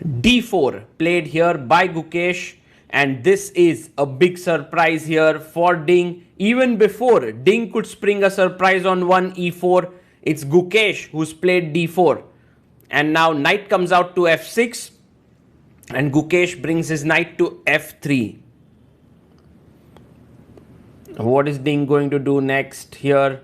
D4 played here by Gukesh, and this is a big surprise here for Ding. Even before Ding could spring a surprise on 1 e4, it's Gukesh who's played D4. And now knight comes out to F6, and Gukesh brings his knight to F3. What is Ding going to do next here?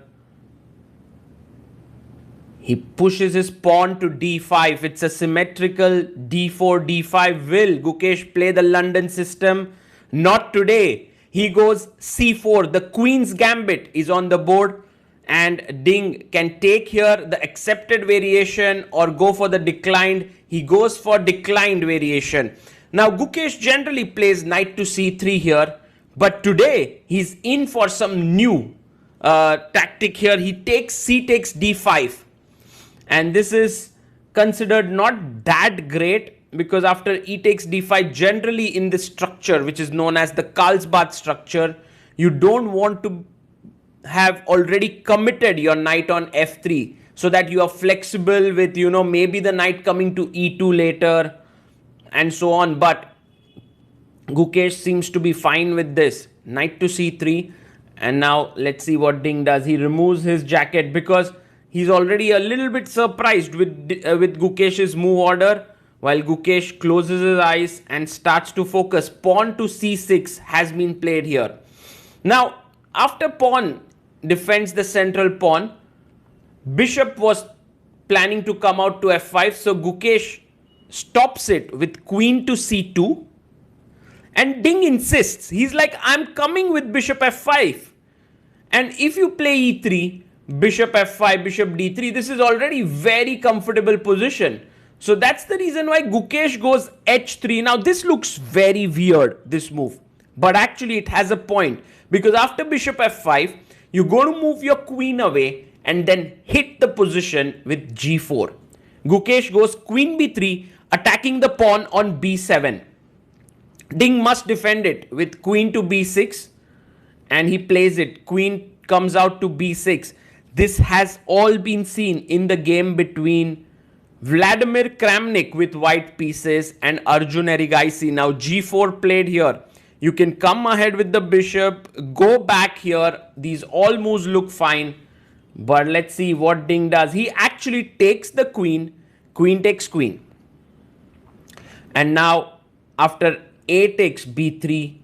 He pushes his pawn to D5. It's a symmetrical D4, D5. Will Gukesh play the London system? Not today. He goes C4. The Queen's Gambit is on the board, and Ding can take here the accepted variation or go for the declined. He goes for declined variation. Now Gukesh generally plays knight to C3 here, but today he's in for some new tactic here. He takes C takes D5. And this is considered not that great, because after e takes d5, generally in this structure, which is known as the Karlsbad structure, you don't want to have already committed your knight on f3, so that you are flexible with, maybe the knight coming to e2 later and so on. But Gukesh seems to be fine with this. Knight to c3. And now let's see what Ding does. He removes his jacket because he's already a little bit surprised with Gukesh's move order, while Gukesh closes his eyes and starts to focus. Pawn to c6 has been played here. Now, after pawn defends the central pawn, bishop was planning to come out to f5, so Gukesh stops it with queen to c2, and Ding insists. He's like, I'm coming with bishop f5. And if you play e3, bishop f5, bishop d3, this is already very comfortable position. So that's the reason why Gukesh goes h3. Now this looks very weird, this move, but actually it has a point, because after bishop f5, you're going to move your queen away and then hit the position with g4. Gukesh goes queen b3, attacking the pawn on b7. Ding must defend it with queen to b6, and he plays it. Queen comes out to b6. This has all been seen in the game between Vladimir Kramnik with white pieces and Arjun Erigaisi. Now g4 played here. You can come ahead with the bishop, go back here. These all moves look fine. But let's see what Ding does. He actually takes the queen. Queen takes queen. And now after a takes b3,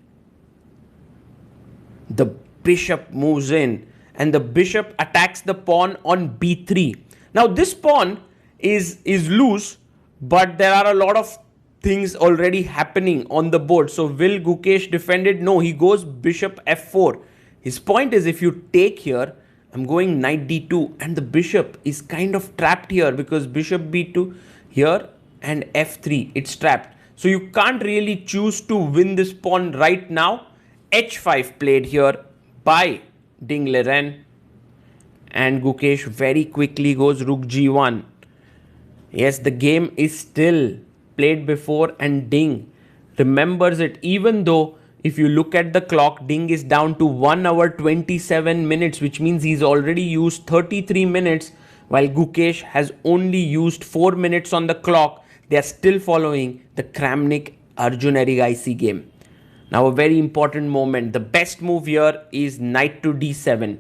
the bishop moves in, and the bishop attacks the pawn on b3. Now this pawn is loose, but there are a lot of things already happening on the board. So will Gukesh defend it? No, he goes bishop f4. His point is, if you take here, I'm going knight d2, and the bishop is kind of trapped here, because bishop b2 here and f3, it's trapped. So you can't really choose to win this pawn right now. h5 played here by Ding Liren, and Gukesh very quickly goes rook g1. Yes, the game is still played before, and Ding remembers it, even though if you look at the clock, Ding is down to 1 hour 27 minutes, which means he's already used 33 minutes, while Gukesh has only used 4 minutes on the clock. They are still following the Kramnik Arjun Erigaisi game. Now a very important moment. The best move here is knight to d7.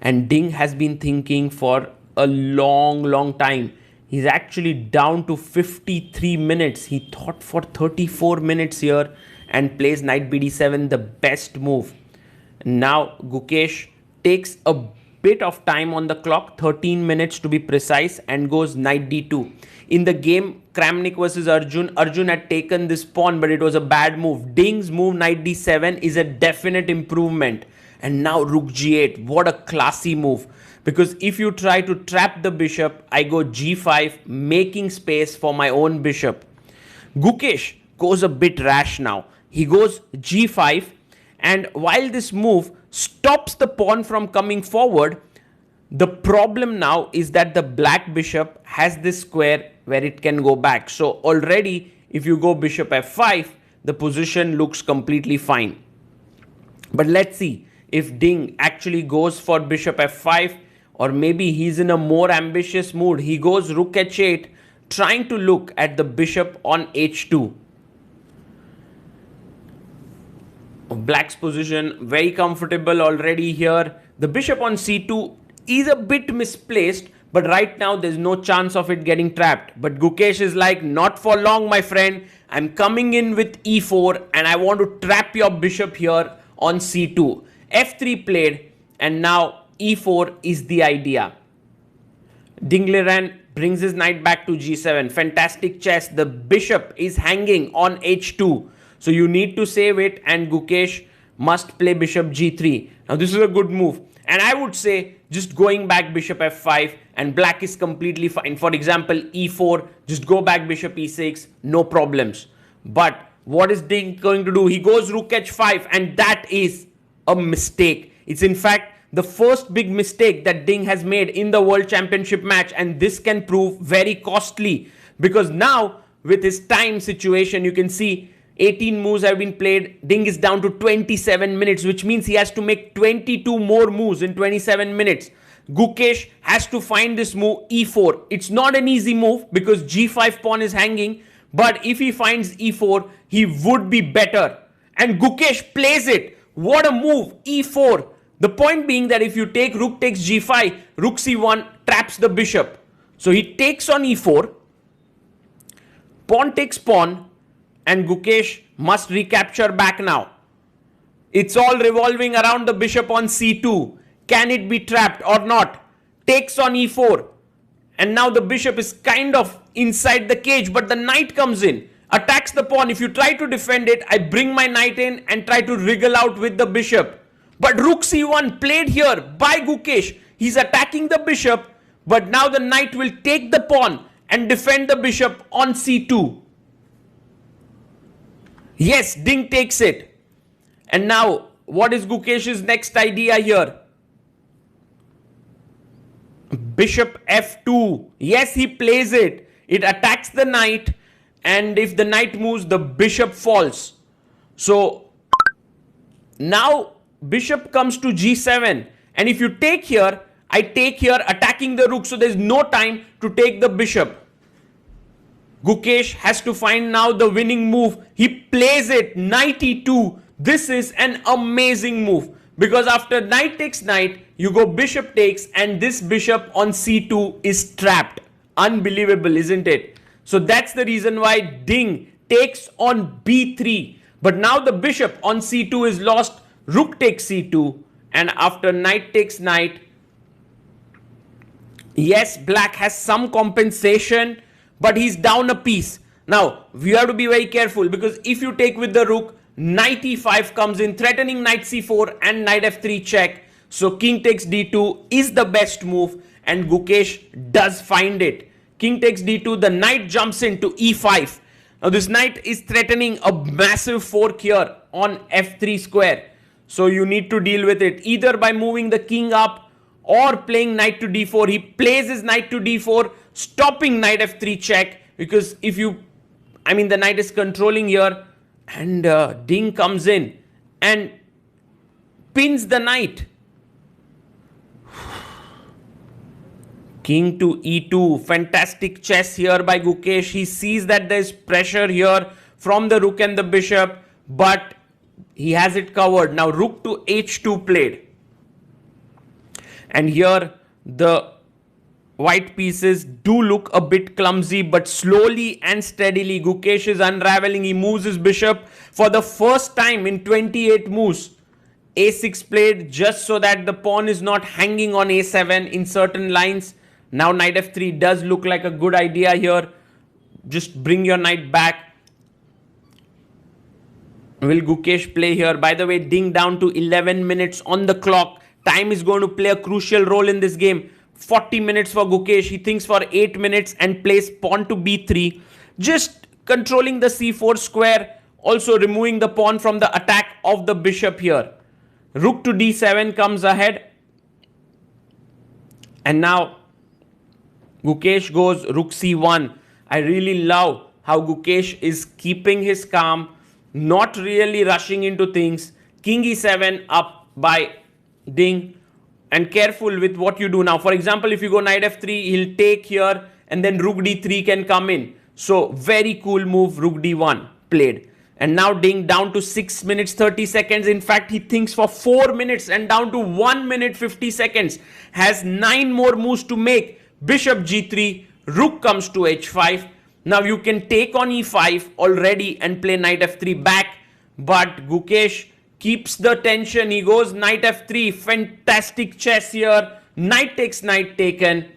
And Ding has been thinking for a long time. He's actually down to 53 minutes. He thought for 34 minutes here and plays knight bd7, the best move. Now Gukesh takes a bit of time on the clock, 13 minutes to be precise, and goes knight d2. In the game Kramnik versus Arjun, Arjun had taken this pawn, but it was a bad move. Ding's move knight d7 is a definite improvement. And now rook g8. What a classy move. Because if you try to trap the bishop, I go g5, making space for my own bishop. Gukesh goes a bit rash now. He goes g5, and while this move stops the pawn from coming forward, the problem now is that the black bishop has this square where it can go back. So already if you go bishop f5, the position looks completely fine. But let's see if Ding actually goes for bishop f5, or maybe he's in a more ambitious mood. He goes rook h8 trying to look at the bishop on h2. Black's position very comfortable already here. The bishop on c2 is a bit misplaced, but right now there's no chance of it getting trapped. But Gukesh is like, not for long, my friend. I'm coming in with e4 and I want to trap your bishop here on c2. f3 played, and now e4 is the idea. Liren brings his knight back to g7. Fantastic chess. The bishop is hanging on h2. So you need to save it, and Gukesh must play bishop g3. Now this is a good move. And I would say just going back bishop f5 and black is completely fine. For example, e4, just go back bishop e6, no problems. But what is Ding going to do? He goes rook h5, and that is a mistake. It's in fact the first big mistake that Ding has made in the World Championship match, and this can prove very costly, because now with his time situation, you can see 18 moves have been played. Ding is down to 27 minutes, which means he has to make 22 more moves in 27 minutes. Gukesh has to find this move e4. It's not an easy move because g5 pawn is hanging, but if he finds e4, he would be better. And Gukesh plays it. What a move, e4. The point being that if you take rook takes g5, rook c1 traps the bishop. So he takes on e4, pawn takes pawn, and Gukesh must recapture back now. It's all revolving around the bishop on c2. Can it be trapped or not? Takes on e4. And now the bishop is kind of inside the cage, but the knight comes in, attacks the pawn. If you try to defend it, I bring my knight in and try to wriggle out with the bishop. But rook c1 played here by Gukesh. He's attacking the bishop, but now the knight will take the pawn and defend the bishop on c2. Yes, Ding takes it. And now, what is Gukesh's next idea here? Bishop f2. Yes, he plays it. It attacks the knight, and if the knight moves, the bishop falls. So, now bishop comes to g7. And if you take here, I take here attacking the rook, so there's no time to take the bishop. Gukesh has to find now the winning move. He plays it, knight e2. This is an amazing move, because after knight takes knight, you go bishop takes, and this bishop on c2 is trapped. Unbelievable, isn't it? So that's the reason why Ding takes on b3. But now the bishop on c2 is lost. Rook takes c2, and after knight takes knight, yes, black has some compensation, but he's down a piece. Now, we have to be very careful, because if you take with the rook, knight e5 comes in, threatening knight c4 and knight f3 check. So king takes d2 is the best move, and Gukesh does find it. King takes d2, the knight jumps into e5. Now this knight is threatening a massive fork here on f3 square. So you need to deal with it either by moving the king up or playing knight to d4. He plays his knight to d4, stopping knight f3 check, because if you, the knight is controlling here, and Ding comes in and pins the knight. King to e2. Fantastic chess here by Gukesh. He sees that there's pressure here from the rook and the bishop, but he has it covered. Now rook to h2 played. And here the white pieces do look a bit clumsy, but slowly and steadily Gukesh is unraveling. He moves his bishop for the first time in 28 moves. a6 played just so that the pawn is not hanging on a7 in certain lines. Now knight f3 does look like a good idea here. Just bring your knight back. Will Gukesh play here? By the way, Ding down to 11 minutes on the clock. Time is going to play a crucial role in this game. 40 minutes for Gukesh. He thinks for 8 minutes and plays pawn to b3. Just controlling the c4 square. Also removing the pawn from the attack of the bishop here. Rook to d7 comes ahead. And now Gukesh goes rook c1. I really love how Gukesh is keeping his calm, not really rushing into things. King e7 up by Ding, and careful with what you do now. For example, if you go knight f3, he'll take here and then rook d3 can come in. So very cool move, rook d1 played. And now Ding down to 6 minutes 30 seconds. In fact, he thinks for 4 minutes and down to 1 minute 50 seconds. Has 9 more moves to make. Bishop g3, rook comes to h5. Now you can take on e5 already and play knight f3 back. But Gukesh keeps the tension. He goes knight f3. Fantastic chess here. Knight takes knight taken.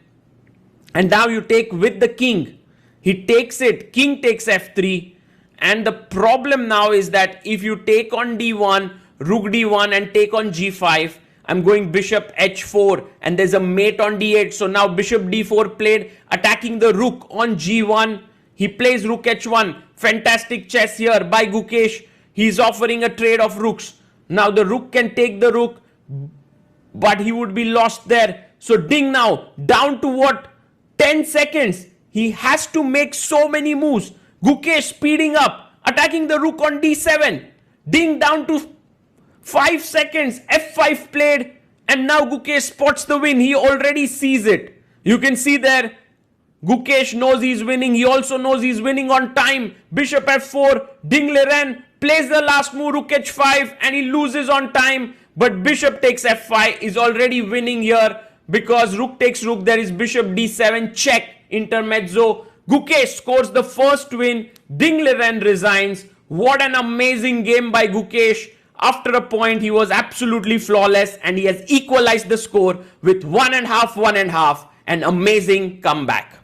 And now you take with the king. He takes it. King takes f3. And the problem now is that if you take on d1, rook d1 and take on g5, I'm going bishop h4 and there's a mate on d8. So now bishop d4 played, attacking the rook on g1. He plays rook h1. Fantastic chess here by Gukesh. He's offering a trade of rooks. Now the rook can take the rook, but he would be lost there. So Ding now down to what? 10 seconds. He has to make so many moves. Gukesh speeding up, attacking the rook on d7. Ding down to 5 seconds. f5 played, and now Gukesh spots the win. He already sees it. You can see there, Gukesh knows he's winning. He also knows he's winning on time. Bishop f4. Ding Liren plays the last move, rook h5, and he loses on time. But bishop takes f5 is already winning here because rook takes rook. There is bishop d7 check intermezzo. Gukesh scores the first win. Ding Liren resigns. What an amazing game by Gukesh. After a point, he was absolutely flawless and he has equalized the score with 1.5, 1.5. An amazing comeback.